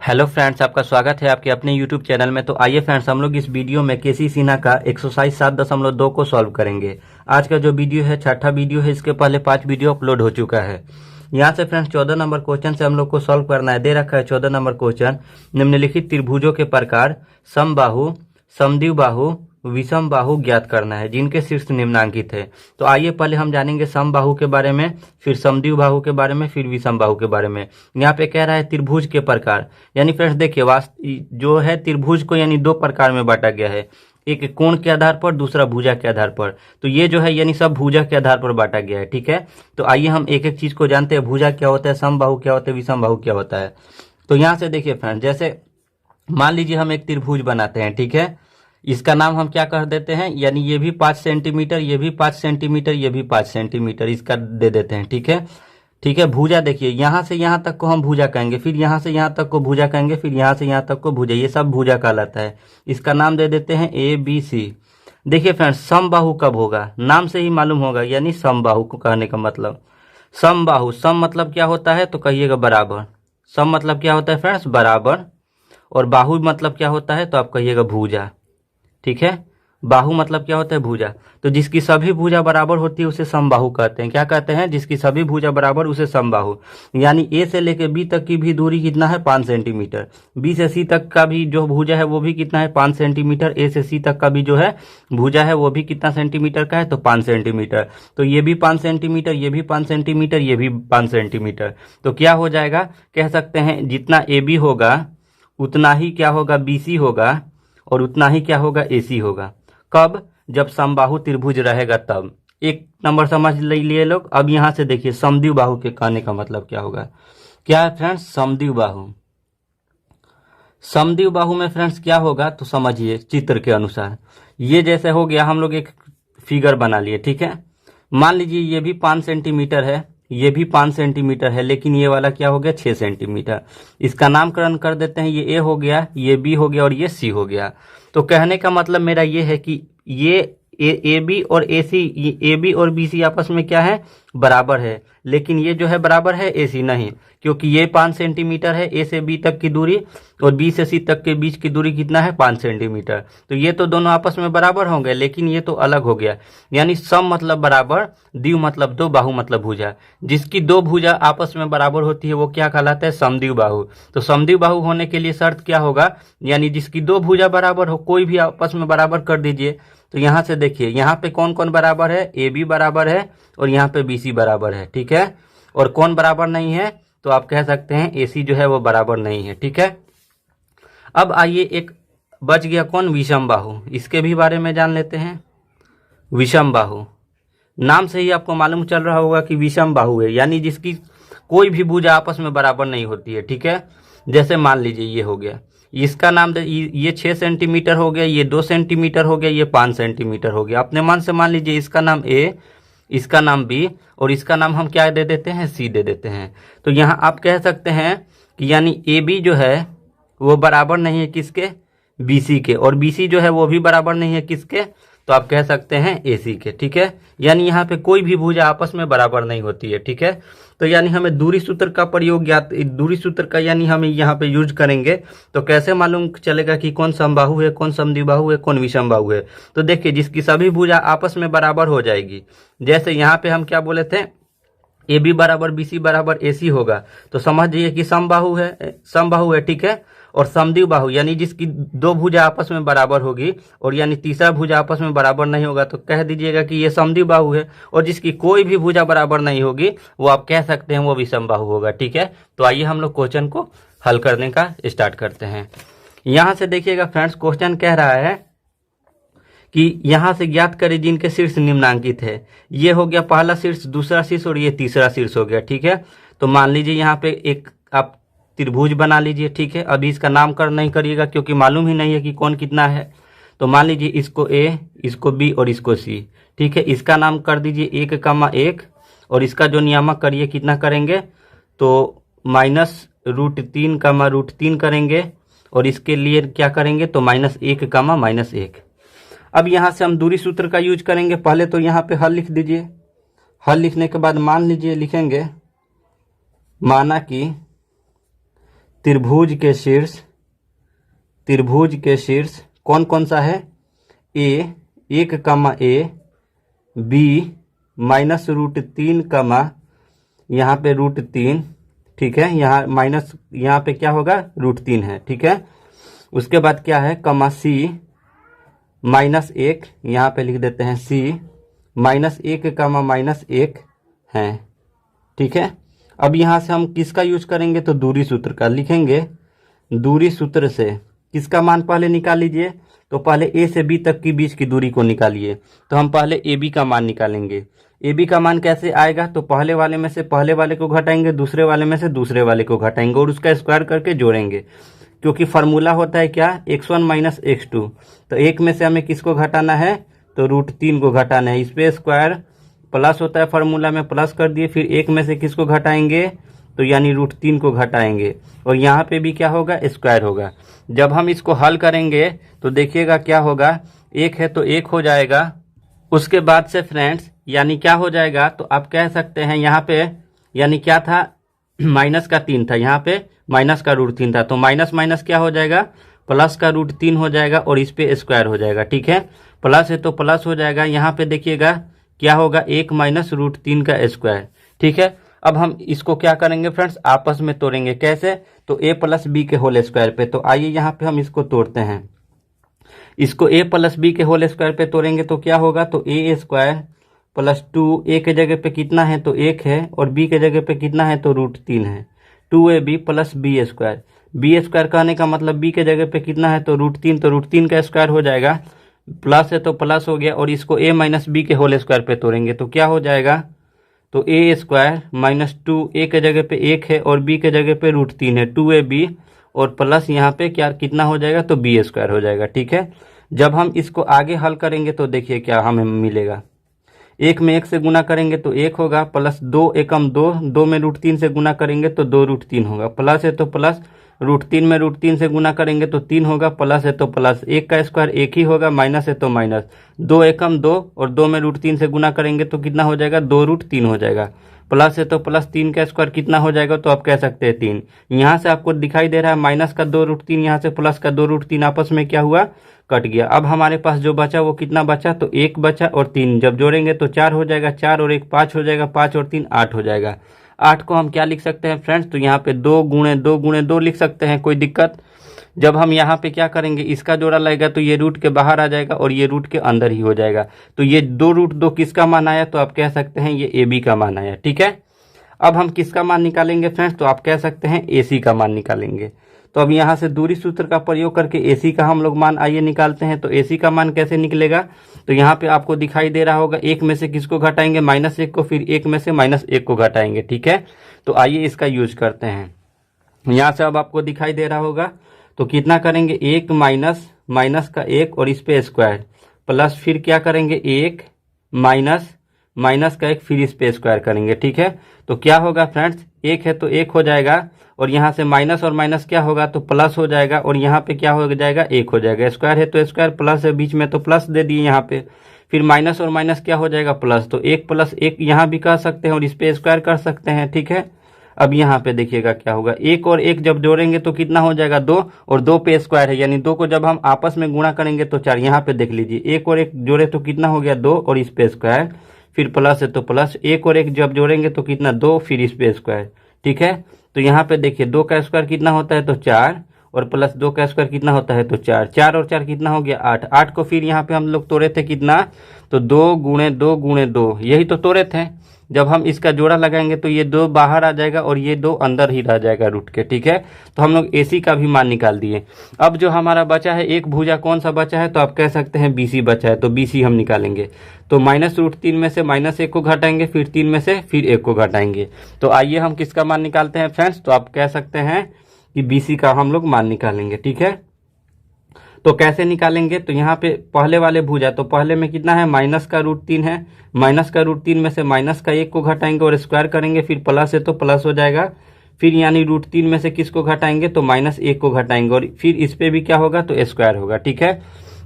Hello friends, आपका स्वागत है आपके अपने यूट्यूब चैनल में। तो आइए फ्रेंड्स, हम लोग इस वीडियो में केसी सिन्हा का एक्सरसाइज 7.2 को सॉल्व करेंगे। आज का जो वीडियो है छठा वीडियो है। इसके पहले 5 वीडियो अपलोड हो चुका है। यहाँ से फ्रेंड्स 14 नंबर क्वेश्चन से हम लोग को सॉल्व करना है। दे रखा है 14 नंबर क्वेश्चन, निम्नलिखित त्रिभुजों के प्रकार समबाहु, समद्विबाहु, विषम बाहु ज्ञात करना है जिनके शीर्ष निम्नांकित है। तो आइए पहले हम जानेंगे समबाहु के बारे में, फिर समद्विबाहु के बारे में, फिर विषम बाहु के बारे में। यहाँ पे कह रहा है त्रिभुज के प्रकार, यानी फ्रेंड्स देखिए जो है त्रिभुज को यानी 2 प्रकार में बांटा गया है, एक कोण के आधार पर, दूसरा भुजा के आधार पर। तो ये जो है यानी सब भुजा के आधार पर बांटा गया है। ठीक है, तो आइए हम एक एक चीज को जानते हैं। भुजा क्या होता है, समबाहु क्या होता है, विषम बाहु क्या होता है। तो यहाँ से देखिए फ्रेंड्स, जैसे मान लीजिए हम एक त्रिभुज बनाते हैं। ठीक है, इसका नाम हम क्या कर देते हैं, यानी ये भी 5 सेंटीमीटर, ये भी 5 सेंटीमीटर, ये भी 5 सेंटीमीटर, इसका दे देते हैं। ठीक है, ठीक है। भुजा देखिए, यहां से यहां तक को हम भुजा कहेंगे, फिर यहां से यहां तक को भुजा कहेंगे, फिर यहां से यहां तक को भुजा, ये सब भुजा कहलाता है। इसका नाम दे देते हैं ABC। देखिए फ्रेंड्स, समबाहु कब होगा, नाम से ही मालूम होगा, यानी समबाहु को कहने का मतलब समबाहु। सम मतलब क्या होता है, तो कहिएगा बराबर। सम मतलब क्या होता है फ्रेंड्स, बराबर। और बाहु मतलब क्या होता है, तो आप कहिएगा भुजा। ठीक है, बाहु मतलब क्या होता है, भुजा। तो जिसकी सभी भुजा बराबर होती है उसे समबाहु कहते हैं। क्या कहते हैं, जिसकी सभी भुजा बराबर उसे समबाहु। यानी ए से लेके बी तक की भी दूरी कितना है, 5 सेंटीमीटर। बी से सी तक का भी जो भुजा है वो भी कितना है, 5 सेंटीमीटर। ए से सी तक का भी जो है भुजा है वो भी कितना सेंटीमीटर का है, तो 5 सेंटीमीटर। तो ये भी 5 सेंटीमीटर, ये भी 5 सेंटीमीटर, ये भी 5 सेंटीमीटर। तो क्या हो जाएगा, कह सकते हैं जितना ए बी होगा उतना ही क्या होगा, BC होगा, और उतना ही क्या होगा, AC होगा। कब, जब समबाहु त्रिभुज रहेगा तब। एक नंबर समझ लिए लोग। अब यहां से देखिए समद्विबाहु के कहने का मतलब क्या होगा। क्या है फ्रेंड्स, समद्विबाहु। समद्विबाहु में फ्रेंड्स क्या होगा, तो समझिए चित्र के अनुसार। ये जैसे हो गया, हम लोग एक फिगर बना लिए। ठीक है, मान लीजिए ये भी 5 सेंटीमीटर है, ये भी 5 सेंटीमीटर है, लेकिन ये वाला क्या हो गया, 6 सेंटीमीटर। इसका नामकरण कर देते हैं, ये A हो गया, ये B हो गया, और ये C हो गया। तो कहने का मतलब मेरा ये है कि ये AB और AC, AB और BC आपस में क्या है, बराबर है। लेकिन ये जो है बराबर है, AC नहीं, क्योंकि ये 5 सेंटीमीटर है A से B तक की दूरी, और B से C तक के बीच की दूरी कितना है, 5 सेंटीमीटर। तो ये तो दोनों आपस में बराबर होंगे, लेकिन ये तो अलग हो गया। यानी सम मतलब बराबर, द्वि मतलब 2, बाहु मतलब भुजा। जिसकी 2 भुजा आपस में बराबर होती है वो क्या कहलाता है, समद्विबाहु। तो समद्विबाहु होने के लिए शर्त क्या होगा, यानी जिसकी 2 भुजा बराबर हो, कोई भी आपस में बराबर कर दीजिए। तो यहां से देखिए, यहाँ पे कौन कौन बराबर है, AB बराबर है, और यहाँ पे BC बराबर है। ठीक है, और कौन बराबर नहीं है, तो आप कह सकते हैं AC जो है वो बराबर नहीं है। ठीक है, अब आइए एक बच गया कौन, विषम बाहु। इसके भी बारे में जान लेते हैं। विषम बाहु, नाम से ही आपको मालूम चल रहा होगा कि विषम बाहु है, यानी जिसकी कोई भी भुजा आपस में बराबर नहीं होती है। ठीक है, जैसे मान लीजिए ये हो गया, इसका नाम ये 6 सेंटीमीटर हो गया, ये 2 सेंटीमीटर हो गया, ये 5 सेंटीमीटर हो गया। अपने मन से मान लीजिए इसका नाम A, इसका नाम B, और इसका नाम हम क्या दे देते हैं, C दे देते हैं। तो यहाँ आप कह सकते हैं कि यानी AB जो है वो बराबर नहीं है किसके, BC के, और BC जो है वो भी बराबर नहीं है किसके, तो आप कह सकते हैं AC के। ठीक है, यानी यहाँ पे कोई भी भुजा आपस में बराबर नहीं होती है। ठीक है, तो यानी हमें दूरी सूत्र का प्रयोग, या दूरी सूत्र का यानी हम यहाँ पे यूज करेंगे। तो कैसे मालूम चलेगा कि कौन समबाहु है, कौन समद्विबाहु है, कौन विषम बाहु है। तो देखिए, जिसकी सभी भुजा आपस में बराबर हो जाएगी, जैसे यहाँ पे हम क्या बोले थे, AB बराबर BC बराबर AC होगा, तो समझिए कि समबाहु है, समबाहु है। ठीक है, और समद्विबाहु यानी जिसकी 2 भुजा आपस में बराबर होगी, और यानी तीसरा भुजा आपस में बराबर नहीं होगा, तो कह दीजिएगा कि ये समद्विबाहु है। और जिसकी कोई भी भुजा बराबर नहीं होगी वो आप कह सकते हैं वो विषम बाहु होगा। ठीक है, तो आइए हम लोग क्वेश्चन को हल करने का स्टार्ट करते हैं। यहां से देखिएगा फ्रेंड्स, क्वेश्चन कह रहा है कि यहां से ज्ञात करें जिनके शीर्ष निम्नांकित है। ये हो गया पहला शीर्ष, दूसरा शीर्ष, और ये तीसरा शीर्ष हो गया। ठीक है, तो मान लीजिए यहाँ पे एक आप त्रिभुज बना लीजिए। ठीक है, अभी इसका नामकरण नहीं करिएगा क्योंकि मालूम ही नहीं है कि कौन कितना है। तो मान लीजिए इसको A, इसको B और इसको C। ठीक है, इसका नाम कर दीजिए 1,1, और इसका जो नियामक करिए कितना करेंगे, तो -√3,√3 करेंगे, और इसके लिए क्या करेंगे, तो -1,-1। अब यहाँ से हम दूरी सूत्र का यूज करेंगे। पहले तो यहाँ पे हल लिख दीजिए। हल लिखने के बाद मान लीजिए लिखेंगे, माना कि त्रिभुज के शीर्ष कौन कौन सा है? ए, 1 कमा ए, बी -√3 कमा यहाँ पे √3, ठीक है, यहाँ माइनस, यहाँ पे क्या होगा √3 है, ठीक है। उसके बाद क्या है, कमा सी -1, यहाँ पे लिख देते हैं सी -1 कमा -1 है, ठीक है। अब यहाँ से हम किसका यूज करेंगे? तो दूरी सूत्र का लिखेंगे। दूरी सूत्र से किसका मान पहले निकाल लीजिए? तो पहले ए से बी तक की बीच की दूरी को निकालिए। तो हम पहले ए बी का मान निकालेंगे। ए बी का मान कैसे आएगा? तो पहले वाले में से पहले वाले को घटाएंगे, दूसरे वाले में से दूसरे वाले को घटाएंगे और उसका स्क्वायर करके जोड़ेंगे, क्योंकि फार्मूला होता है क्या, x1 - x2। तो एक में से हमें किसको घटाना है? तो √3 को घटाना है। इस पे स्क्वायर प्लस होता है, फार्मूला में प्लस कर दिए। फिर एक में से किसको घटाएंगे? तो यानी √3 को घटाएंगे और यहाँ पे भी क्या होगा, स्क्वायर होगा। जब हम इसको हल करेंगे तो देखिएगा क्या होगा, 1 है तो 1 हो जाएगा। उसके बाद से फ्रेंड्स यानी क्या हो जाएगा, तो आप कह सकते हैं यहाँ पे यानी क्या था, माइनस का 3 था, यहाँ पे माइनस का √3 था, तो माइनस माइनस क्या हो जाएगा, प्लस का √3 हो जाएगा और इस पे स्क्वायर हो जाएगा, ठीक है। प्लस है तो प्लस हो जाएगा। यहाँ पे देखिएगा क्या होगा, 1 - √3 का स्क्वायर, ठीक है। अब हम इसको क्या करेंगे फ्रेंड्स, आपस में तोड़ेंगे। कैसे? तो a + b के होल स्क्वायर पे। तो आइए यहाँ पे हम इसको तोड़ते हैं। इसको a + b के होल स्क्वायर पे तोड़ेंगे तो क्या होगा, तो a² + 2, a के जगह पे कितना है तो 1 है और b के जगह पे कितना है तो √3 है, 2ab + b²। b² कहने का मतलब b के जगह पे कितना है तो √3, तो √3 का स्क्वायर हो जाएगा। प्लस है तो प्लस हो गया और इसको a - b के होल स्क्वायर पे तोड़ेंगे तो क्या हो जाएगा, तो a² - 2, a के जगह पे 1 है और b के जगह पे √3 है, 2ab और प्लस यहाँ पे क्या कितना हो जाएगा, तो b² हो जाएगा, ठीक है। जब हम इसको आगे हल करेंगे तो देखिए क्या हमें मिलेगा। 1 में 1 से गुना करेंगे तो 1 होगा, प्लस 2 एकम 2, 2 में √3 से गुना करेंगे तो 2 √3 होगा, प्लस है तो प्लस, √3 में √3 से गुना करेंगे तो 3 होगा, प्लस है तो प्लस, 1 का स्क्वायर 1 ही होगा, माइनस है तो माइनस, 2 एकम 2 और 2 में √3 से गुना करेंगे तो कितना हो जाएगा, 2 √3 हो जाएगा। प्लस है तो प्लस, 3 का स्क्वायर कितना हो जाएगा, तो आप कह सकते हैं 3। यहाँ से आपको दिखाई दे रहा है माइनस का 2 √3, यहाँ से प्लस का 2 √3 आपस में क्या हुआ, कट गया। अब हमारे पास जो बचा वो कितना बचा, तो 1 बचा और 3 जब जोड़ेंगे तो 4 हो जाएगा, 4 और 1 5 हो जाएगा, 5 और 3 8 हो जाएगा। 8 को हम क्या लिख सकते हैं फ्रेंड्स, तो यहाँ पे 2 × 2 × 2 लिख सकते हैं, कोई दिक्कत। जब हम यहाँ पे क्या करेंगे, इसका जोड़ा लगेगा तो ये रूट के बाहर आ जाएगा और ये रूट के अंदर ही हो जाएगा। तो ये 2 √2 किसका मान आया, तो आप कह सकते हैं ये ए बी का मान आया, ठीक है। अब हम किसका मान निकालेंगे फ्रेंड्स, तो आप कह सकते हैं ए सी का मान निकालेंगे। तो अब यहाँ से दूरी सूत्र का प्रयोग करके ए सी का हम लोग मान आइए निकालते हैं। तो ए सी का मान कैसे निकलेगा, तो यहाँ पे आपको दिखाई दे रहा होगा, 1 में से किसको घटाएंगे, -1 को, फिर 1 में से -1 को घटाएंगे, ठीक है। तो आइए इसका यूज करते हैं। यहाँ से अब आपको दिखाई दे रहा होगा, तो कितना करेंगे, 1 माइनस का 1 और इस पे स्क्वायर, प्लस फिर क्या करेंगे, 1 माइनस का 1 फिर इस पे स्क्वायर करेंगे, ठीक है। तो क्या होगा फ्रेंड्स, 1 है तो 1 हो जाएगा और यहाँ से माइनस और माइनस क्या होगा, तो प्लस हो जाएगा और यहाँ पे क्या हो जाएगा, 1 हो जाएगा। स्क्वायर है तो स्क्वायर, प्लस है बीच में तो प्लस दे दिए यहाँ पे, फिर माइनस और माइनस क्या हो जाएगा, प्लस। तो 1 + 1 यहाँ भी कर सकते हैं और इस पे स्क्वायर कर सकते हैं, ठीक है। अब यहाँ पे देखिएगा क्या होगा, 1 और 1 जब जोड़ेंगे तो कितना हो जाएगा, 2 और 2 पे स्क्वायर है, यानी 2 को जब हम आपस में गुणा करेंगे तो 4। यहाँ पे देख लीजिए, 1 और 1 जोड़े तो कितना हो गया, 2 और इस पे स्क्वायर, फिर प्लस है तो प्लस, 1 और 1 जब जोड़ेंगे तो कितना, 2 फिर इस पे स्क्वायर, ठीक है। तो यहाँ पे देखिए 2 का स्क्वायर कितना होता है, तो 4 और प्लस 2 का स्क्वायर कितना होता है, तो 4, 4 और 4 कितना हो गया, 8। 8 को फिर यहाँ पे हम लोग तोड़े थे कितना, तो 2 × 2 × 2, यही तो तोड़े थे। जब हम इसका जोड़ा लगाएंगे तो ये 2 बाहर आ जाएगा और ये 2 अंदर ही रह जाएगा रूट के, ठीक है। तो हम लोग एसी का भी मान निकाल दिए। अब जो हमारा बचा है एक भुजा, कौन सा बचा है, तो आप कह सकते हैं बीसी बचा है, तो बीसी हम निकालेंगे। तो -√3 में से -1 को घटाएंगे, फिर 3 में से फिर 1 को घटाएंगे। तो आइए हम किसका मान निकालते हैं फ्रेंड्स, तो आप कह सकते हैं कि बीसी का हम लोग मान निकालेंगे, ठीक है। तो कैसे निकालेंगे, तो यहाँ पे पहले वाले भुजा, तो पहले में कितना है, माइनस का √3 है, माइनस का √3 में से माइनस का 1 को घटाएंगे और स्क्वायर करेंगे, फिर प्लस है तो प्लस हो जाएगा, फिर यानी √3 में से किसको घटाएंगे, तो -1 को घटाएंगे और फिर इस पे भी क्या होगा, तो स्क्वायर होगा, ठीक है।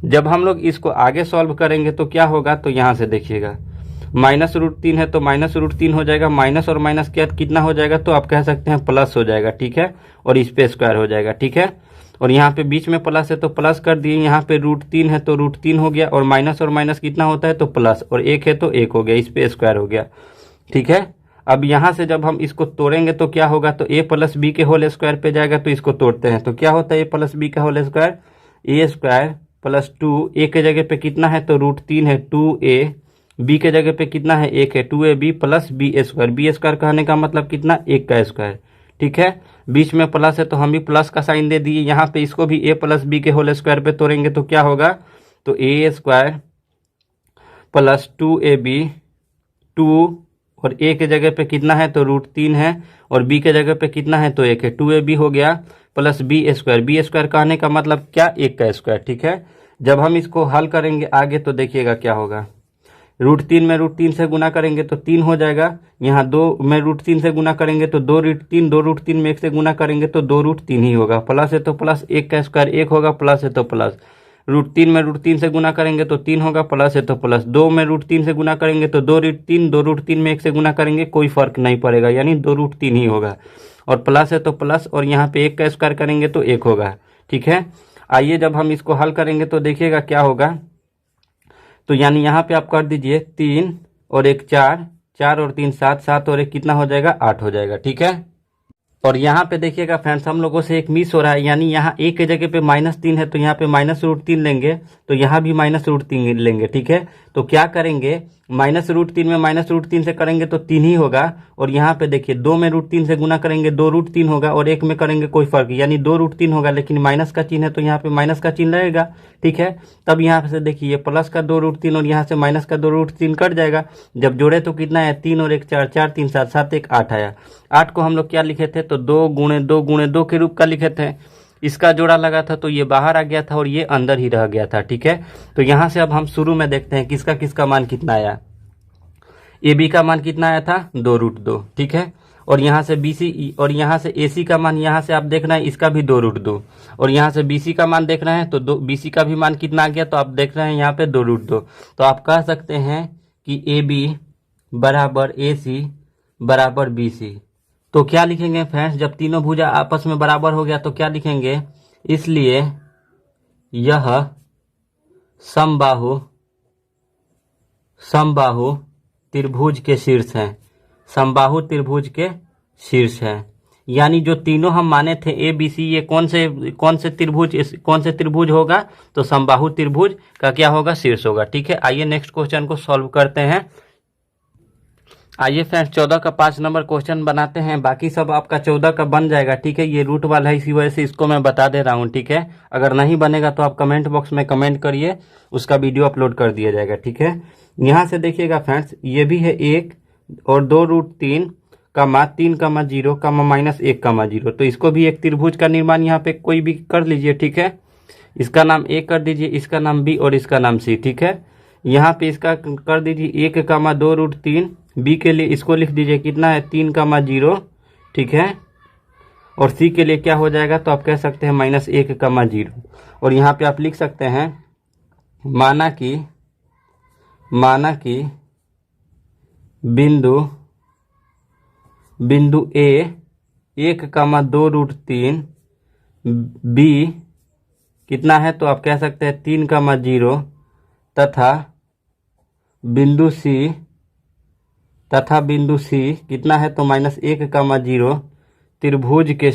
जब हम लोग इसको आगे सॉल्व करेंगे तो क्या होगा, तो यहाँ से देखिएगा, -√3 है तो -√3 हो जाएगा, माइनस और माइनस क्या कितना हो जाएगा, तो आप कह सकते हैं प्लस हो जाएगा, ठीक है, और इस पे स्क्वायर हो जाएगा, ठीक है। और यहाँ पे बीच में प्लस है तो प्लस कर दिए, यहाँ पे √3 है तो √3 हो गया, और माइनस कितना होता है तो प्लस, और एक है तो एक हो गया, इस पे स्क्वायर हो गया, ठीक है। अब यहाँ से जब हम इसको तोड़ेंगे तो क्या होगा, तो a + b के होल स्क्वायर पे जाएगा, तो इसको तोड़ते हैं तो क्या होता है a + b का होल स्क्वायर, a² + 2, a के जगह पे कितना है तो √3 है, 2a, b के जगह पे कितना है 1 है, 2ab + b² b² कहने का मतलब कितना, 1 का स्क्वायर, ठीक है। बीच में प्लस है तो हम भी प्लस का साइन दे दिए, यहाँ पे इसको भी a + b के होल स्क्वायर पे तोड़ेंगे तो क्या होगा, तो a² + 2ab, 2 और a के जगह पे कितना है तो √3 है, और b के जगह पे कितना है तो 1 है, 2ab हो गया + b² कहने का मतलब क्या, 1 का स्क्वायर, ठीक है। जब हम इसको हल करेंगे आगे तो देखिएगा क्या होगा, √3 में √3 से गुना करेंगे तो 3 हो जाएगा, यहाँ 2 में √3 से गुना करेंगे तो 2√3, 2√3 में 1 से गुना करेंगे तो 2√3 ही होगा, प्लस है तो प्लस, 1 का स्क्वायर 1 होगा, प्लस है तो प्लस, √3 में √3 से गुना करेंगे तो 3 होगा, प्लस है तो प्लस, 2 में √3 से गुना करेंगे तो 2√3, 2√3 में 1 से गुना करेंगे कोई फर्क नहीं पड़ेगा, यानी 2√3 ही होगा, और प्लस है तो प्लस, और यहाँ पे 1 का स्क्वायर करेंगे तो 1 होगा, ठीक है। आइए जब हम इसको हल करेंगे तो देखिएगा क्या होगा, तो यानी यहाँ पे आप कर दीजिए 3 और 1 4, 4 और 3 7, 7 और 1 कितना हो जाएगा, 8 हो जाएगा, ठीक है। और यहाँ पे देखिएगा फ्रेंड्स, हम लोगों से एक मिस हो रहा है, यानी यहाँ a के जगह पे -3 है तो यहाँ पे -√3 लेंगे, तो यहाँ भी -√3 लेंगे, ठीक है। तो क्या करेंगे, -√3 में -√3 से करेंगे तो 3 ही होगा, और यहाँ पे देखिए 2 में √3 से गुना करेंगे 2√3 होगा, और 1 में करेंगे कोई फर्क, यानी 2√3 होगा, लेकिन माइनस का चिन्ह है तो यहाँ पे माइनस का चिन्ह रहेगा, ठीक है। तब यहाँ से देखिए प्लस का 2√3 और यहाँ से माइनस का 2√3 कट जाएगा, जब जोड़े तो कितना है 3 और 1 4, 4 3 7, 7 1 8 आया। 8 को हम लोग क्या लिखे थे, तो 2 × 2 × 2 के रूप का लिखे थे, इसका जोड़ा लगा था तो ये बाहर आ गया था और ये अंदर ही रह गया था, ठीक है। तो यहाँ से अब हम शुरू में देखते हैं किसका किसका मान कितना आया, AB का मान कितना आया था 2√2, ठीक है। और यहाँ से BC और यहाँ से AC का मान, यहाँ से आप देखना है इसका भी 2√2, और यहाँ से BC का मान देखना है तो BC का भी मान कितना आ गया, तो आप देख रहे हैं यहाँ पे 2√2। तो आप कह सकते हैं कि AB = AC = BC। तो क्या लिखेंगे फ्रेंड्स, जब तीनों भुजा आपस में बराबर हो गया तो क्या लिखेंगे, इसलिए यह समबाहु त्रिभुज के शीर्ष हैं, समबाहु त्रिभुज के शीर्ष है। यानी जो तीनों हम माने थे ABC, ये कौन से त्रिभुज होगा, तो समबाहु त्रिभुज का क्या होगा, शीर्ष होगा, ठीक है। आइए नेक्स्ट क्वेश्चन को सॉल्व करते हैं। आइए फ्रेंड्स 14 का 5 नंबर क्वेश्चन बनाते हैं, बाकी सब आपका 14 का बन जाएगा, ठीक है। ये रूट वाला है, इसी वजह से इसको मैं बता दे रहा हूँ, ठीक है। अगर नहीं बनेगा तो आप कमेंट बॉक्स में कमेंट करिए, उसका वीडियो अपलोड कर दिया जाएगा, ठीक है। यहाँ से देखिएगा फ्रेंड्स, ये भी है 1 और 2√3, 3, 0, -1, 0, तो इसको भी एक त्रिभुज का निर्माण यहाँ पे कोई भी कर लीजिए, ठीक है। इसका नाम A कर दीजिए, इसका नाम B और इसका नाम C, ठीक है। यहाँ पे इसका कर दीजिए 1, 2√3, B के लिए इसको लिख दीजिए कितना है 3, 0, ठीक है। और C के लिए क्या हो जाएगा, तो आप कह सकते हैं -1, 0, और यहाँ पे आप लिख सकते हैं माना कि बिंदु A 1, 2√3, B कितना है, तो आप कह सकते हैं 3, 0, तथा बिंदु C कितना है, तो -1, 0 त्रिभुज के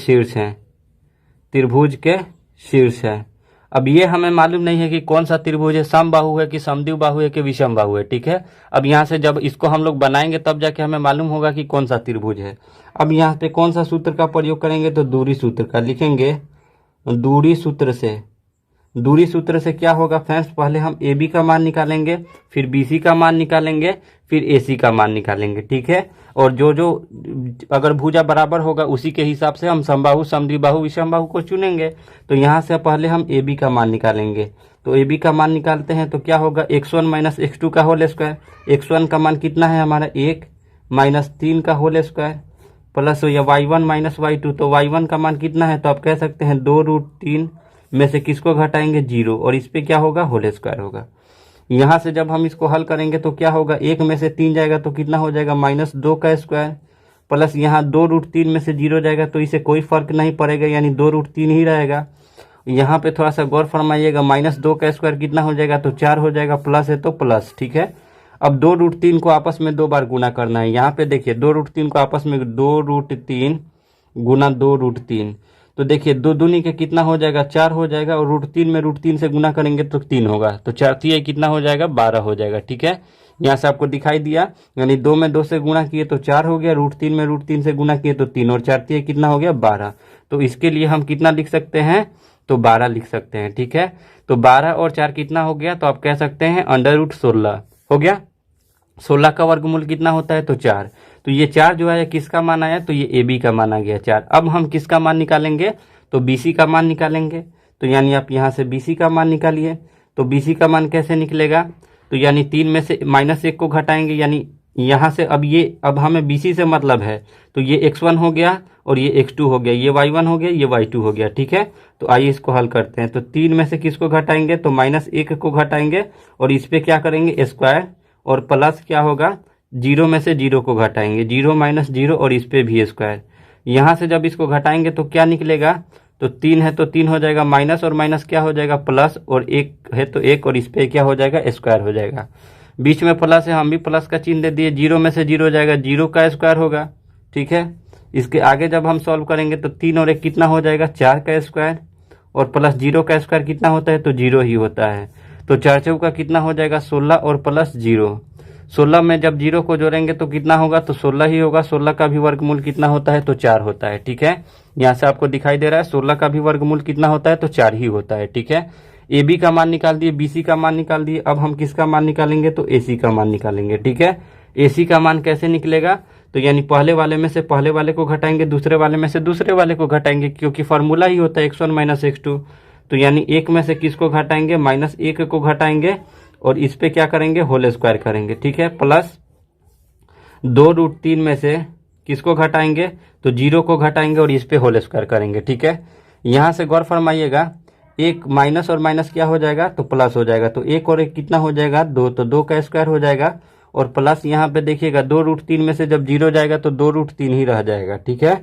शीर्ष है। अब ये हमें मालूम नहीं है कि कौन सा त्रिभुज है, समबाहु है कि समद्विबाहु है कि विषमबाहु है, ठीक है। अब यहाँ से जब इसको हम लोग बनाएंगे तब जाके हमें मालूम होगा कि कौन सा त्रिभुज है। अब यहाँ पे कौन सा सूत्र का प्रयोग करेंगे, तो दूरी सूत्र का लिखेंगे। दूरी सूत्र से क्या होगा फ्रेंड्स, पहले हम AB का मान निकालेंगे, फिर BC का मान निकालेंगे, फिर AC का मान निकालेंगे, ठीक है। और जो अगर भुजा बराबर होगा उसी के हिसाब से हम समबाहु, समद्विबाहु, विषमबाहु को चुनेंगे। तो यहाँ से पहले हम AB का मान निकालेंगे, तो AB का मान निकालते हैं तो क्या होगा, x1 - x2 का होल स्क्वायर। x1 का मान कितना है हमारा 1, -3 का whole square, plus y1 - y2, तो y1 का मान कितना है, तो आप कह सकते हैं 2√3 में से किसको घटाएंगे 0, और इस पे क्या होगा, होल स्क्वायर होगा। यहाँ से जब हम इसको हल करेंगे तो क्या होगा, 1 में से 3 जाएगा तो कितना हो जाएगा, -2 का स्क्वायर, प्लस यहाँ 2√3 में से 0 जाएगा तो इसे कोई फर्क नहीं पड़ेगा, यानी 2√3 ही रहेगा। यहाँ पे थोड़ा सा गौर फरमाइएगा, -2 का स्क्वायर कितना हो जाएगा, तो 4 हो जाएगा, प्लस है तो प्लस, ठीक है। अब 2√3 को आपस में 2 बार गुना करना है। यहाँ पे देखिए 2√3 को आपस में 2√3 गुना 2√3, तो देखिए 2 दूनी के कितना हो जाएगा, 4 हो जाएगा, और √3 में √3 से गुना करेंगे तो 3 होगा, तो 4 3 कितना हो जाएगा, 12 हो जाएगा, ठीक है। यहाँ से आपको दिखाई दिया, यानी 2 में 2 से गुणा किए तो 4 हो गया, √3 में √3 से गुणा किए तो 3, और 4 3 कितना हो गया, 12। तो इसके लिए हम कितना लिख सकते हैं, तो 12 लिख सकते हैं, ठीक है। तो 12 और 4 कितना हो गया, तो आप कह सकते हैं √16 हो गया। 16 का वर्गमूल कितना होता है, तो 4। तो ये 4 जो है किसका मान आया, तो ये ए बी का मान आ गया 4। अब हम किसका मान निकालेंगे, तो बी सी का मान निकालेंगे। तो यानी आप यहाँ से बी सी का मान निकालिए। तो बी सी का मान कैसे निकलेगा, तो यानी 3 में से -1 को घटाएंगे, यानी यहाँ से अब हमें बी सी से मतलब है, तो ये x1 हो गया और ये x2 हो गया, ये y1 हो गया, ये y2 हो गया, ठीक है। तो आइए इसको हल करते हैं। तो 3 में से किसको घटाएंगे, तो -1 को घटाएंगे, और इस पे क्या करेंगे, स्क्वायर, और प्लस क्या होगा, 0 में से 0 को घटाएंगे, 0 - 0, और इस पे भी स्क्वायर। यहाँ से जब इसको घटाएंगे तो क्या निकलेगा, तो 3 है तो 3 हो जाएगा, माइनस और माइनस क्या हो जाएगा, प्लस, और 1 है तो 1, और इस पे क्या हो जाएगा, स्क्वायर हो जाएगा। बीच में प्लस है, हम भी प्लस का चिन्ह दे दिए, 0 में से 0 जाएगा, 0 का स्क्वायर होगा, ठीक है। इसके आगे जब हम सॉल्व करेंगे तो 3 और 1 कितना हो जाएगा, 4 का स्क्वायर, और प्लस 0 का स्क्वायर कितना होता है, तो 0 ही होता है। तो 4 चौका कितना हो जाएगा, 16, और प्लस 0, 16 में जब 0 को जोड़ेंगे तो कितना होगा, तो 16 ही होगा। 16 का भी वर्गमूल कितना होता है, तो 4 होता है, ठीक है। यहाँ से आपको दिखाई दे रहा है 16 का भी वर्गमूल कितना होता है, तो 4 ही होता है, ठीक है। ए बी का मान निकाल दिए, बी सी का मान निकाल दिए। अब हम किसका मान निकालेंगे, तो ए सी का मान निकालेंगे, ठीक है। ए सी का मान कैसे निकलेगा, तो यानी पहले वाले में से पहले वाले को घटाएंगे, दूसरे वाले में से दूसरे वाले को घटाएंगे, क्योंकि फार्मूला ही होता है x1 - x2। तो यानी 1 में से किसको घटाएंगे, -1 को घटाएंगे, और इस पे क्या करेंगे, होल स्क्वायर करेंगे, ठीक है। प्लस 2√3 में से किसको घटाएंगे, तो 0 को घटाएंगे, और इस पे होल स्क्वायर करेंगे, ठीक है। यहाँ से गौर फरमाइएगा, एक माइनस और माइनस क्या हो जाएगा, तो प्लस हो जाएगा। तो 1 और 1 कितना हो जाएगा, 2, तो 2 का स्क्वायर हो जाएगा, और प्लस यहाँ पे देखिएगा 2√3 में से जब 0 जाएगा तो 2√3 ही रह जाएगा, ठीक है।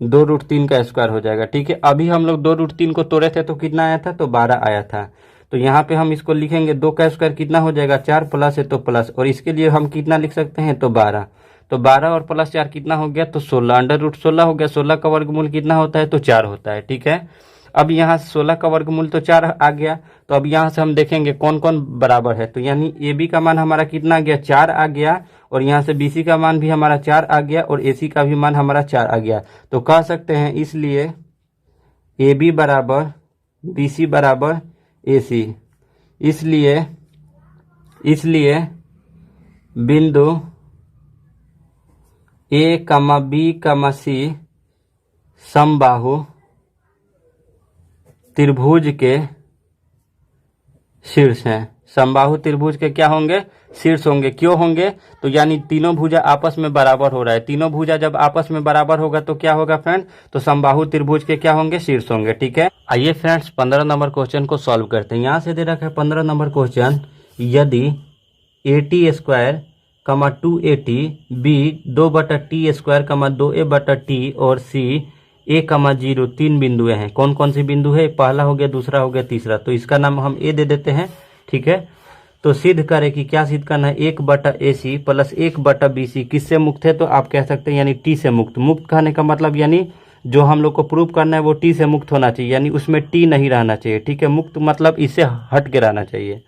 2√3 का स्क्वायर हो जाएगा, ठीक है। अभी हम लोग 2√3 को तोड़े थे तो कितना आया था, तो 12 आया था। तो यहाँ पे हम इसको लिखेंगे, 2 का स्क्वायर कितना हो जाएगा, 4, प्लस है तो प्लस, और इसके लिए हम कितना लिख सकते हैं, तो 12। तो 12 और प्लस 4 कितना हो गया, तो 16, √16 हो गया। 16 का वर्गमूल कितना होता है, तो 4 होता है, ठीक है। अब यहाँ से 16 का वर्गमूल तो 4 आ गया। तो अब यहाँ से हम देखेंगे कौन कौन बराबर है। तो यानी ए बी का मान हमारा कितना आ गया, 4 आ गया, और यहाँ से बी सी का मान भी हमारा 4 आ गया, और ए सी का भी मान हमारा 4 आ गया। तो कह सकते हैं इसलिए ए बी बराबर बी सी बराबर ए सी। इसलिए बिंदु ए, बी, सी समबाहु त्रिभुज के शीर्ष हैं। समबाहु त्रिभुज के क्या होंगे, शीर्ष होंगे। क्यों होंगे, तो यानी तीनों भुजा आपस में बराबर हो रहा है। तीनों भुजा जब आपस में बराबर होगा तो क्या होगा फ्रेंड, तो समबाहु त्रिभुज के क्या होंगे, शीर्ष होंगे, ठीक है। आइए फ्रेंड्स 15 नंबर क्वेश्चन को सॉल्व करते हैं। यहाँ से दे रखा है 15 नंबर क्वेश्चन, यदि AT² 2AT B 2/T² 2A/T और C A, 0 3 बिंदुएं हैं। कौन कौन सी बिंदु है, पहला हो गया, दूसरा हो गया, तीसरा। तो इसका नाम हम ए दे देते हैं, ठीक है। तो सिद्ध करें कि क्या सिद्ध करना है, 1/AC प्लस 1/BC किससे मुक्त है, तो आप कह सकते हैं यानी टी से मुक्त। मुक्त कहने का मतलब यानी जो हम लोग को प्रूव करना है वो टी से मुक्त होना चाहिए, यानी उसमें टी नहीं रहना चाहिए, ठीक है। मुक्त मतलब इससे हट के रहना चाहिए।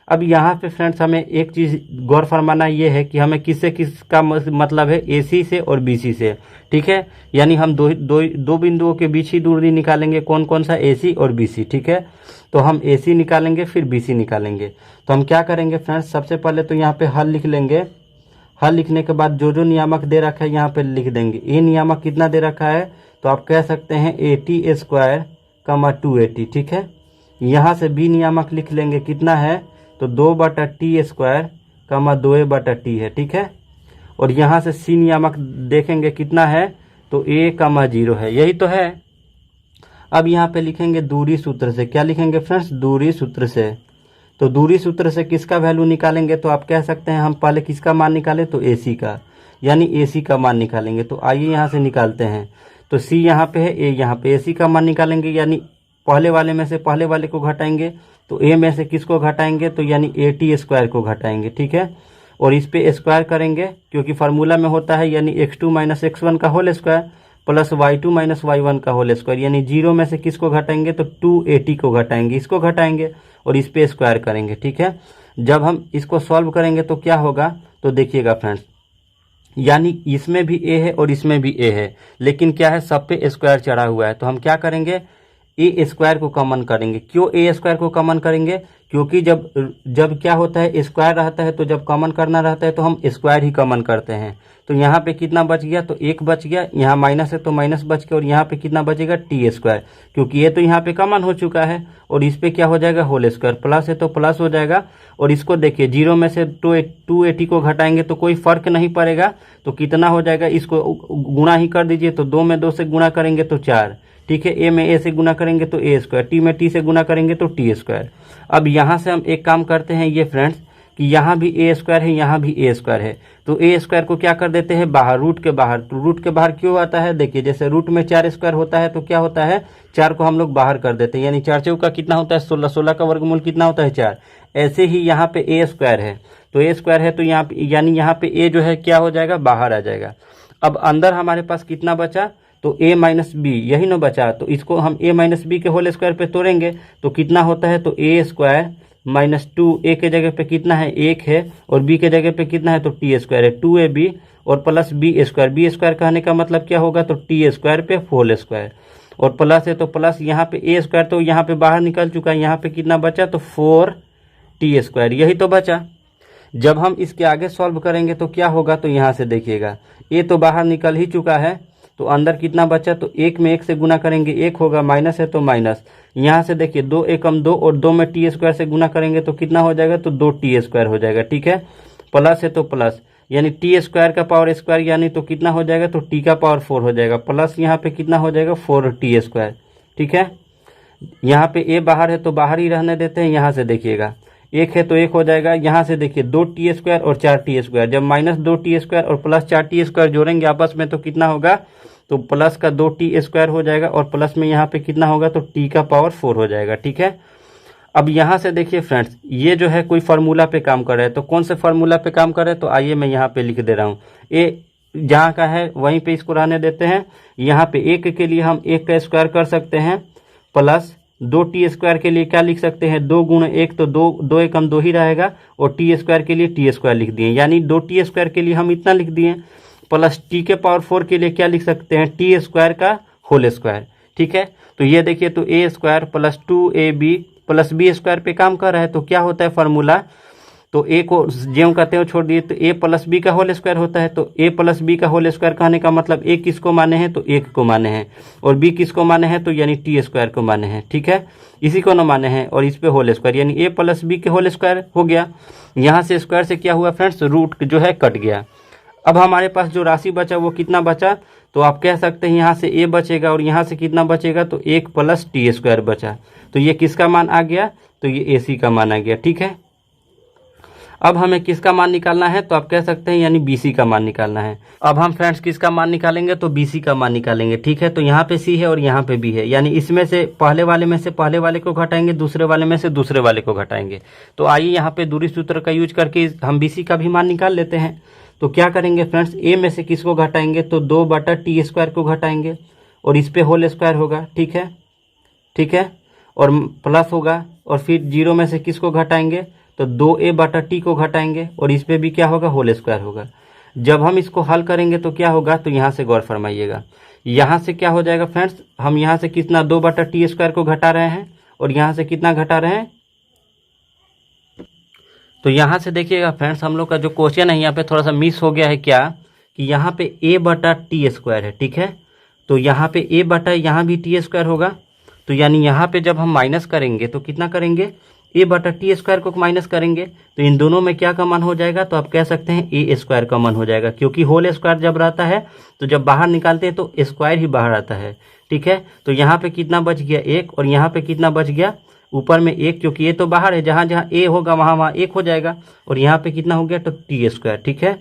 अब यहाँ पे फ्रेंड्स हमें एक चीज़ गौर फरमाना ये है कि हमें किससे किसका मतलब है, AC से और BC से, ठीक है। यानी हम दो बिंदुओं के बीच ही दूरी निकालेंगे, कौन कौन सा, AC और BC, ठीक है। तो हम AC निकालेंगे फिर BC निकालेंगे। तो हम क्या करेंगे फ्रेंड्स, सबसे पहले तो यहाँ पे हल लिख लेंगे। हल लिखने के बाद जो जो नियामक दे रखा है यहाँ पे लिख देंगे। ए नियामक कितना दे रखा है, तो आप कह सकते हैं AT² 2AT, ठीक है। यहाँ से B नियामक लिख लेंगे, कितना है, तो 2/T² 2A/T है, ठीक है। और यहाँ से C नियामक देखेंगे कितना है, तो A, 0 है, यही तो है। अब यहाँ पे लिखेंगे दूरी सूत्र से, क्या लिखेंगे फ्रेंड्स, दूरी सूत्र से। तो दूरी सूत्र से किसका वैल्यू निकालेंगे, तो आप कह सकते हैं हम पहले किसका मान निकालें, तो AC का, यानी AC का मान निकालेंगे। तो आइए यहाँ से निकालते हैं। तो C यहाँ पे है, A यहाँ पे, AC का मान निकालेंगे यानी पहले वाले में से पहले वाले को घटाएंगे। तो A में से किसको घटाएंगे, तो यानी AT स्क्वायर को घटाएंगे, ठीक है। और इस पे स्क्वायर करेंगे क्योंकि फार्मूला में होता है, यानी x2 माइनस x1 का whole square plus y2 minus y1 का होल स्क्वायर, यानी 0 में से किसको घटाएंगे, तो 2AT को घटाएंगे, इसको घटाएंगे और इस पे स्क्वायर करेंगे, ठीक है। जब हम इसको सॉल्व करेंगे तो क्या होगा, तो देखिएगा फ्रेंड्स, यानी इसमें भी A है और इसमें भी A है, लेकिन क्या है, सब पे स्क्वायर चढ़ा हुआ है। तो हम क्या करेंगे, ए स्क्वायर को कॉमन करेंगे। क्यों ए स्क्वायर को कॉमन करेंगे, क्योंकि जब क्या होता है, स्क्वायर रहता है तो जब कॉमन करना रहता है तो हम स्क्वायर ही कॉमन करते हैं। तो यहाँ पे कितना बच गया, तो 1 बच गया, यहाँ माइनस है तो माइनस बच गया, और यहाँ पे कितना बचेगा, टी स्क्वायर, क्योंकि ये तो यहाँ पे कॉमन हो चुका है। और इस पे क्या हो जाएगा, होल स्क्वायर, प्लस है तो प्लस हो जाएगा। और इसको देखिए 0 में से 280 को घटाएंगे तो कोई फर्क नहीं पड़ेगा, तो कितना हो जाएगा, इसको गुणा ही कर दीजिए। तो 2 में 2 से गुणा करेंगे तो 4, ठीक है। ए में ए से गुना करेंगे तो ए स्क्वायर, टी में टी से गुना करेंगे तो टी स्क्वायर। अब यहाँ से हम एक काम करते हैं ये फ्रेंड्स, कि यहाँ भी ए स्क्वायर है, यहाँ भी ए स्क्वायर है, तो ए स्क्वायर को क्या कर देते हैं बाहर, रूट के बाहर। तो रूट के बाहर क्यों आता है, देखिए जैसे रूट में 4 स्क्वायर होता है तो क्या होता है, 4 को हम लोग बाहर कर देते हैं, यानी 4 चौका कितना होता है 16, 16 का वर्गमूल कितना होता है 4। ऐसे ही यहाँ पे ए स्क्वायर है, तो ए स्क्वायर है तो यहाँ पे यानी यहाँ पे ए जो है क्या हो जाएगा, बाहर आ जाएगा। अब अंदर हमारे पास कितना बचा, तो a माइनस बी, यही ना बचा, तो इसको हम a माइनस बी के होल स्क्वायर पे तोड़ेंगे तो कितना होता है, तो a स्क्वायर माइनस 2, a के जगह पे कितना है 1 है, और b के जगह पे कितना है, तो t स्क्वायर है 2ab, और प्लस b स्क्वायर कहने का मतलब क्या होगा, तो t स्क्वायर पे होल स्क्वायर, और प्लस है तो प्लस, यहाँ पे a स्क्वायर तो यहाँ पे बाहर निकल चुका है, यहाँ पे कितना बचा, तो 4t स्क्वायर, यही तो बचा। जब हम इसके आगे सॉल्व करेंगे तो क्या होगा, तो यहाँ से देखिएगा a तो बाहर निकल ही चुका है, तो अंदर कितना बचा, तो 1 में 1 से गुना करेंगे 1 होगा, माइनस है तो माइनस, यहाँ से देखिए 2 एकम 2, और 2 में टी स्क्वायर से गुना करेंगे तो कितना हो जाएगा, तो 2t स्क्वायर हो जाएगा, ठीक है। प्लस है तो प्लस, यानी टी स्क्वायर का पावर स्क्वायर, यानी तो कितना हो जाएगा, तो टी का पावर 4 हो जाएगा, प्लस यहाँ पे कितना हो जाएगा 4t स्क्वायर, ठीक है। यहाँ पे a बाहर है तो बाहर ही रहने देते हैं। यहाँ से देखिएगा 1 है तो 1 हो जाएगा, यहाँ से देखिए 2t स्क्वायर और 4t स्क्वायर, जब माइनस 2t स्क्वायर और प्लस 4t स्क्वायर जोड़ेंगे आपस में तो कितना होगा, तो प्लस का 2t स्क्वायर हो जाएगा, और प्लस में यहाँ पे कितना होगा, तो t का पावर 4 हो जाएगा, ठीक है। अब यहाँ से देखिए फ्रेंड्स, ये जो है कोई फार्मूला पे काम कर रहा है, तो कौन से फार्मूला पे काम कर रहा है, तो आइए मैं यहाँ पे लिख दे रहा हूँ। ए जहाँ का है वहीं पे इसको रहने देते हैं। यहाँ पे 1 के लिए हम 1 का स्क्वायर कर सकते हैं, प्लस 2t स्क्वायर के लिए क्या लिख सकते हैं, 2 गुण 1, तो 2 एकम 2 ही रहेगा, और t स्क्वायर के लिए t स्क्वायर लिख दिए, यानी 2t स्क्वायर के लिए हम इतना लिख दिए, प्लस t के पावर 4 के लिए क्या लिख सकते हैं, t स्क्वायर का होल स्क्वायर, ठीक है। तो ये देखिए, तो a square plus 2ab plus b square पे काम कर रहा है, तो क्या होता है फार्मूला, तो a को ज्यों कहते हो छोड़ दिए, तो a प्लस b का होल स्क्वायर होता है। तो a प्लस b का होल स्क्वायर कहने का मतलब a किसको माने हैं, तो 1 को माने हैं, और b किसको माने हैं, तो यानी t स्क्वायर को माने हैं, ठीक है। इसी को न माने हैं, और इस पे होल स्क्वायर, यानी a प्लस b के होल स्क्वायर हो गया। यहाँ से स्क्वायर से क्या हुआ फ्रेंड्स, रूट जो है कट गया। अब हमारे पास जो राशि बचा वो कितना बचा, तो आप कह सकते हैं यहाँ से a बचेगा, और यहाँ से कितना बचेगा, तो 1 प्लस t स्क्वायर बचा। तो ये किसका मान आ गया, तो ये AC का मान आ गया, ठीक है। अब हमें किसका मान निकालना है, तो आप कह सकते हैं यानी BC का मान निकालना है। अब हम फ्रेंड्स किसका मान निकालेंगे, तो BC का मान निकालेंगे, ठीक है। तो यहाँ पे C है और यहाँ पे B है, यानी इसमें से पहले वाले में से पहले वाले को घटाएंगे, दूसरे वाले में से दूसरे वाले को घटाएंगे। तो आइए यहाँ पे दूरी सूत्र का यूज करके हम BC का भी मान निकाल लेते हैं। तो क्या करेंगे फ्रेंड्स, A में से किसको घटाएंगे, तो 2/t स्क्वायर को घटाएंगे, और इस पे होल स्क्वायर होगा, ठीक है, ठीक है, और प्लस होगा, और फिर 0 में से किसको घटाएंगे, तो 2a/t को घटाएंगे, और इस पे भी क्या होगा, होल स्क्वायर होगा। जब हम इसको हल करेंगे तो क्या होगा, तो यहाँ से गौर फरमाइएगा, यहाँ से क्या हो जाएगा फ्रेंड्स, हम यहाँ से कितना 2/t स्क्वायर को घटा रहे हैं, और यहाँ से कितना घटा रहे हैं, तो यहाँ से देखिएगा फ्रेंड्स, हम लोग का जो क्वेश्चन है यहाँ पे थोड़ा सा मिस हो गया है, क्या कि यहाँ पे a/t स्क्वायर है, ठीक है। तो यहाँ पे a/ यहाँ भी t स्क्वायर होगा, तो यानी यहाँ पे जब हम माइनस करेंगे तो कितना करेंगे, a/t स्क्वायर को माइनस करेंगे, तो इन दोनों में क्या कॉमन हो जाएगा, तो आप कह सकते हैं a स्क्वायर कॉमन हो जाएगा, क्योंकि होल स्क्वायर जब रहता है तो जब बाहर निकालते हैं तो स्क्वायर ही बाहर आता है, ठीक है। तो यहाँ पे कितना बच गया 1, और यहाँ पे कितना बच गया, ऊपर में एक, क्योंकि ये तो बाहर है, जहाँ जहाँ ए होगा वहाँ वहाँ एक हो जाएगा, और यहाँ पे कितना हो गया तो टी स्क्वायर, ठीक है।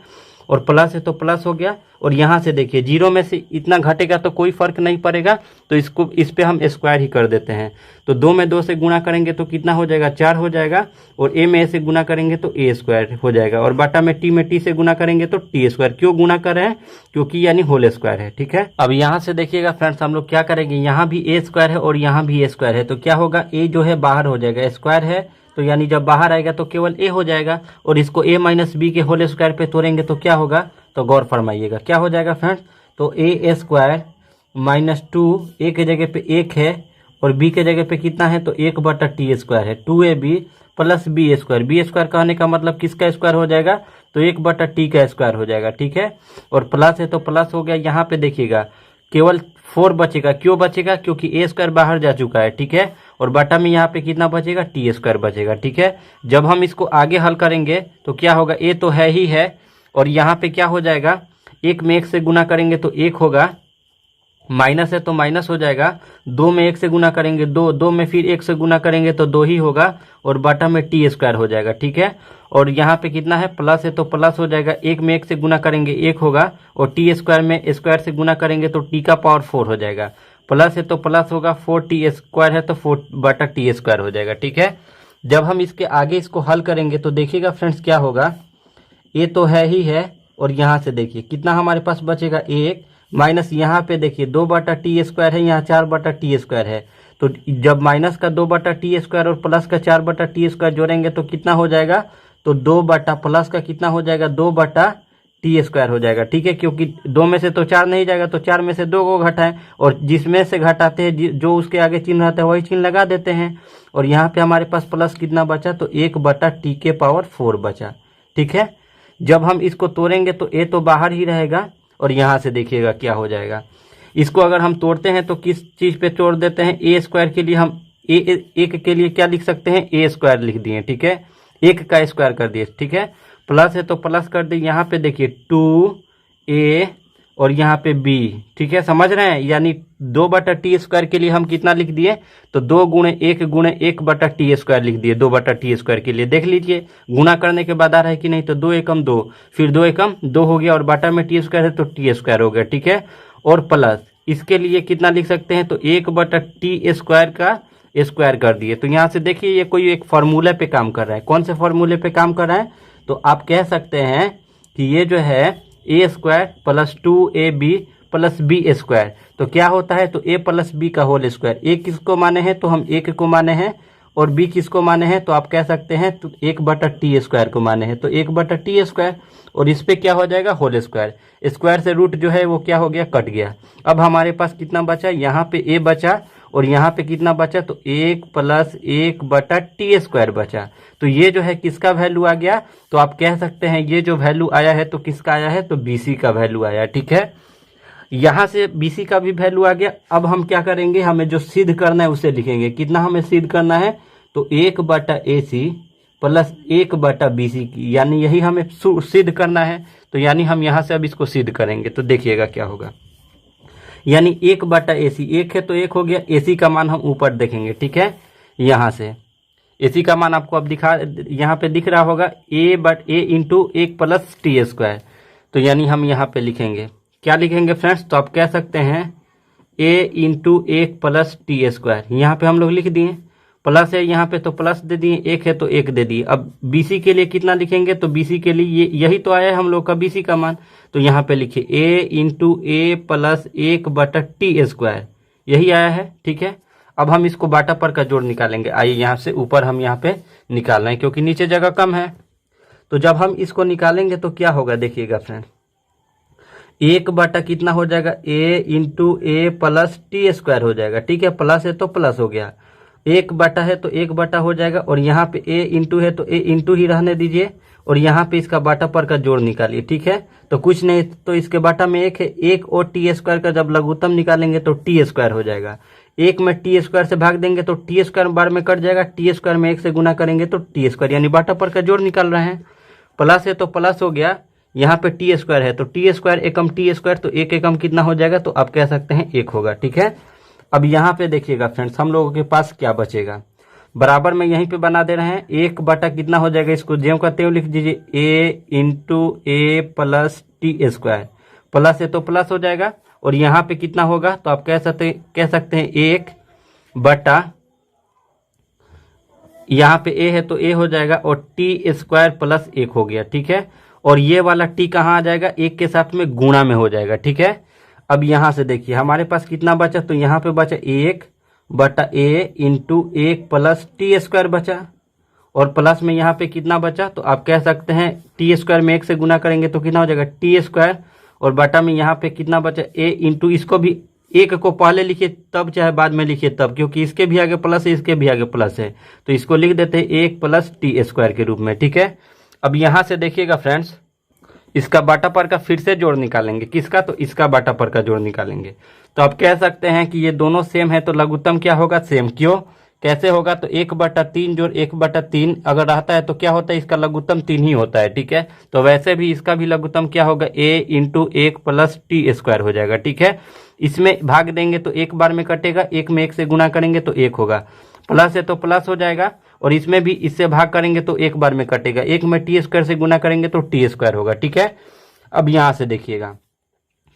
और प्लस है तो प्लस हो गया, और यहाँ से देखिए जीरो में से इतना घटेगा तो कोई फर्क नहीं पड़ेगा, तो इसको इस पे हम स्क्वायर ही कर देते हैं। तो 2 में 2 से गुना करेंगे तो कितना हो जाएगा 4 हो जाएगा, और ए में ए से गुना करेंगे तो ए स्क्वायर हो जाएगा, और बटा में टी से गुना करेंगे तो टी स्क्वायर। क्यों गुना कर रहे हैं, क्योंकि यानी होल स्क्वायर है, ठीक है। अब यहाँ से देखिएगा फ्रेंड्स, हम लोग क्या करेंगे, यहाँ भी ए स्क्वायर है और यहाँ भी ए स्क्वायर है, तो क्या होगा, ए जो है बाहर हो जाएगा, स्क्वायर है तो यानी जब बाहर आएगा तो केवल ए हो जाएगा, और इसको a माइनस बी के होल स्क्वायर पे तोड़ेंगे तो क्या होगा, तो गौर फरमाइएगा क्या हो जाएगा फ्रेंड्स, तो ए स्क्वायर माइनस 2, ए के जगह पे 1 है और बी के जगह पे कितना है तो 1/t स्क्वायर है, 2ab plus B square. B square कहने का मतलब किसका स्क्वायर हो जाएगा, तो 1/t का स्क्वायर हो जाएगा, ठीक है। और प्लस है तो प्लस हो गया, यहाँ पे देखिएगा केवल 4 बचेगा। क्यों बचेगा, क्योंकि ए स्क्वायर बाहर जा चुका है, ठीक है। और बटा में यहाँ पे कितना बचेगा, टी स्क्वायर बचेगा, ठीक है। जब हम इसको आगे हल करेंगे तो क्या होगा, ए तो है ही है, और यहाँ पे क्या हो जाएगा, 1 में 1 से गुना करेंगे तो 1 होगा, माइनस है तो माइनस हो जाएगा, 2 में 1 से गुना करेंगे 2, 2 में फिर 1 से गुना करेंगे तो 2 ही होगा, और बटा में टी स्क्वायर हो जाएगा, ठीक है। और यहाँ पे कितना है, प्लस है तो प्लस हो जाएगा, 1 में 1 से गुना करेंगे 1 होगा, और टी स्क्वायर में स्क्वायर से गुना करेंगे तो टी का पावर 4 हो जाएगा। प्लस है तो प्लस होगा, 4t स्क्वायर है तो 4/t स्क्वायर हो जाएगा, ठीक है। जब हम इसके आगे इसको हल करेंगे तो देखिएगा फ्रेंड्स क्या होगा, ये तो है ही है, और यहाँ से देखिए कितना हमारे पास बचेगा 1, माइनस यहाँ पे देखिए 2/t स्क्वायर है, यहाँ 4/t स्क्वायर है, तो जब माइनस का 2/t स्क्वायर और प्लस का 4/t स्क्वायर जोड़ेंगे तो कितना हो जाएगा, तो 2 बटा प्लस का कितना हो जाएगा 2/t स्क्वायर हो जाएगा, ठीक है। क्योंकि 2 में से तो 4 नहीं जाएगा, तो 4 में से 2 को घटाएं, और जिसमें से घटाते हैं जो उसके आगे चिन्ह रहता है वही चिन्ह लगा देते हैं, और यहाँ पे हमारे पास प्लस कितना बचा, तो 1/t के पावर 4 बचा, ठीक है। जब हम इसको तोड़ेंगे तो ए तो बाहर ही रहेगा, और यहाँ से देखिएगा क्या हो जाएगा, इसको अगर हम तोड़ते हैं तो किस चीज़ पे तोड़ देते हैं, ए स्क्वायर के लिए हम एक के लिए क्या लिख सकते हैं, ए स्क्वायर लिख दिए, ठीक है, 1 का स्क्वायर कर दिए, ठीक है। प्लस है तो प्लस कर दिए, यहाँ पे देखिए 2a और यहाँ पे b, ठीक है, समझ रहे हैं। यानी 2/t स्क्वायर के लिए हम कितना लिख दिए, तो 2 गुणे 1/t स्क्वायर लिख दिए, 2/t स्क्वायर के लिए। देख लीजिए गुना करने के बाद आ रहा है कि नहीं, तो 2 एकम 2, फिर 2 एकम 2 हो गया, और बटा में टी स्क्वायर है तो टी स्क्वायर हो गया, ठीक है। और प्लस इसके लिए कितना लिख सकते हैं, तो 1/t स्क्वायर का स्क्वायर कर दिए। तो यहाँ से देखिए ये कोई एक फार्मूले पे काम कर रहा है। कौन से फार्मूले पे काम कर रहा है, तो आप कह सकते हैं कि ये जो है A square plus 2ab plus B square, तो क्या होता है, तो a प्लस बी का होल स्क्वायर। ए किसको माने हैं, तो हम 1 को माने हैं, और b किसको माने हैं, तो आप कह सकते हैं तो 1/t स्क्वायर को माने हैं, तो 1/t स्क्वायर, और इस पे क्या हो जाएगा होल स्क्वायर। स्क्वायर से रूट जो है वो क्या हो गया, कट गया। अब हमारे पास कितना बचा, यहाँ पे a बचा, और यहाँ पे कितना बचा, तो 1 + 1/t स्क्वायर बचा। तो ये जो है किसका वैल्यू आ गया, तो आप कह सकते हैं ये जो वैल्यू आया है तो किसका आया है, तो BC का वैल्यू आया, ठीक है। यहाँ से BC का भी वैल्यू आ गया। अब हम क्या करेंगे, हमें जो सिद्ध करना है उसे लिखेंगे। कितना हमें सिद्ध करना है, तो 1/AC प्लस 1/BC की, यानी यही हमें सिद्ध करना है। तो यानी हम यहाँ से अब इसको सिद्ध करेंगे, तो देखिएगा क्या होगा। यानी 1/AC, 1 है तो 1 हो गया, AC का मान हम ऊपर देखेंगे, ठीक है। यहाँ से AC का मान आपको अब यहाँ पे दिख रहा होगा, A इंटू 1 + t स्क्वायर। तो यानी हम यहाँ पे लिखेंगे, क्या लिखेंगे फ्रेंड्स, तो आप कह सकते हैं A इंटू 1 + t स्क्वायर। यहाँ पे हम लोग लिख दिए, प्लस है यहाँ पे तो प्लस दे दिए, 1 है तो 1 दे दिए। अब BC के लिए कितना लिखेंगे, तो BC के लिए यही तो आया है हम लोग का BC का मान, तो यहाँ पे लिखिए A into A + 1/t square, यही आया है, ठीक है। अब हम इसको बाटा पर का जोड़ निकालेंगे। आइए यहाँ से ऊपर हम यहाँ पे निकाल रहे हैं क्योंकि नीचे जगह कम है। तो जब हम इसको निकालेंगे तो क्या होगा, देखिएगा फ्रेंड, 1 कितना हो जाएगा, A into A + t square हो जाएगा, ठीक है। प्लस है तो प्लस हो गया, 1 है तो 1 हो जाएगा, और यहाँ पे A इंटू है तो A इंटू ही रहने दीजिए, और यहाँ पे इसका बाटा पर का जोड़ निकालिए, ठीक है। तो कुछ नहीं तो इसके बाटा में 1 है, 1 और t स्क्वायर का जब लघुत्तम निकालेंगे तो t स्क्वायर हो जाएगा। 1 में t स्क्वायर से भाग देंगे तो t स्क्वायर बार में कट जाएगा, t स्क्वायर में 1 से गुना करेंगे तो t स्क्वायर, यानी बाटा पर का जोड़ निकाल रहे हैं। प्लस है तो प्लस हो गया, यहाँ पे t स्क्वायर है तो t स्क्वायर एकम t स्क्वायर, तो 1 एकम कितना हो जाएगा, तो आप कह सकते हैं 1 होगा, ठीक है। अब यहाँ पे देखिएगा फ्रेंड्स, हम लोगों के पास क्या बचेगा, बराबर में यहीं पे बना दे रहे हैं। 1 कितना हो जाएगा, इसको ज्यों कहते हो लिख दीजिए, a into A plus T square. Plus है तो प्लस हो जाएगा, और यहाँ पे कितना होगा तो आप कह सकते हैं 1 यहाँ पे a है तो a हो जाएगा, और टी स्क्वायर प्लस 1 हो गया। ठीक है, और ये वाला t कहाँ आ जाएगा, 1 के साथ में गुणा में हो जाएगा। ठीक है, अब यहाँ से देखिए हमारे पास कितना बचा, तो यहाँ पे बचा 1/a into 1 plus T square बचा, और प्लस में यहाँ पे कितना बचा, तो आप कह सकते हैं टी स्क्वायर में 1 से गुना करेंगे तो कितना हो जाएगा टी स्क्वायर, और बटा में यहाँ पे कितना बचा a इंटू, इसको भी 1 को पहले लिखिए तब चाहे बाद में लिखिए तब, क्योंकि इसके भी आगे प्लस है इसके भी आगे प्लस है, तो इसको लिख देते हैं 1 प्लस टी स्क्वायर के रूप में। ठीक है, अब यहाँ से देखिएगा फ्रेंड्स, इसका बाटा पर का फिर से जोड़ निकालेंगे। किसका, तो इसका बाटा पर का जोड़ निकालेंगे। तो आप कह सकते हैं कि ये दोनों सेम है तो लघुत्तम क्या होगा, सेम। क्यों, कैसे होगा, तो 1/3 जोड़ 1/3 अगर रहता है तो क्या होता है, इसका लघुत्तम 3 ही होता है। ठीक है, तो वैसे भी इसका भी लघुत्तम क्या होगा, a into 1 plus T square हो जाएगा। ठीक है, इसमें भाग देंगे तो 1 बार में कटेगा, 1 में 1 से गुना करेंगे तो 1 होगा, प्लस है तो प्लस हो जाएगा, और इसमें भी इससे भाग करेंगे तो 1 बार में कटेगा, 1 में टी स्क्वायर से गुना करेंगे तो टी स्क्वायर होगा। ठीक है, अब यहाँ से देखिएगा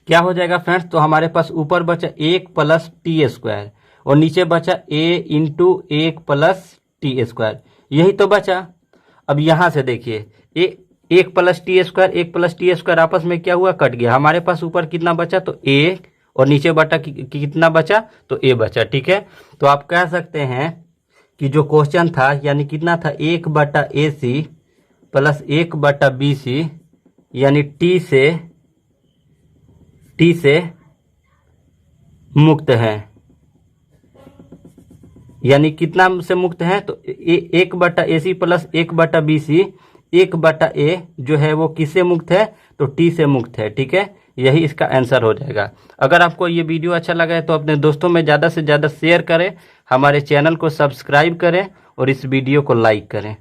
क्या हो जाएगा फ्रेंड्स, तो हमारे पास ऊपर बचा 1 प्लस टी स्क्वायर, और नीचे बचा a into 1 plus T square, यही तो बचा। अब यहाँ से देखिए 1 plus T square 1 plus T square आपस में क्या हुआ, कट गया। हमारे पास ऊपर कितना बचा, तो a, और नीचे बटा कितना बचा, तो a बचा। ठीक है, तो आप कह सकते हैं कि जो क्वेश्चन था यानी कितना था, 1/AC प्लस 1/BC यानी टी से मुक्त है, यानी कितना से मुक्त है, तो 1/AC प्लस 1/BC 1/A जो है वो किससे मुक्त है, तो टी से मुक्त है। ठीक है, यही इसका आंसर हो जाएगा। अगर आपको ये वीडियो अच्छा लगा है तो अपने दोस्तों में ज़्यादा से ज़्यादा शेयर करें, हमारे चैनल को सब्सक्राइब करें और इस वीडियो को लाइक करें।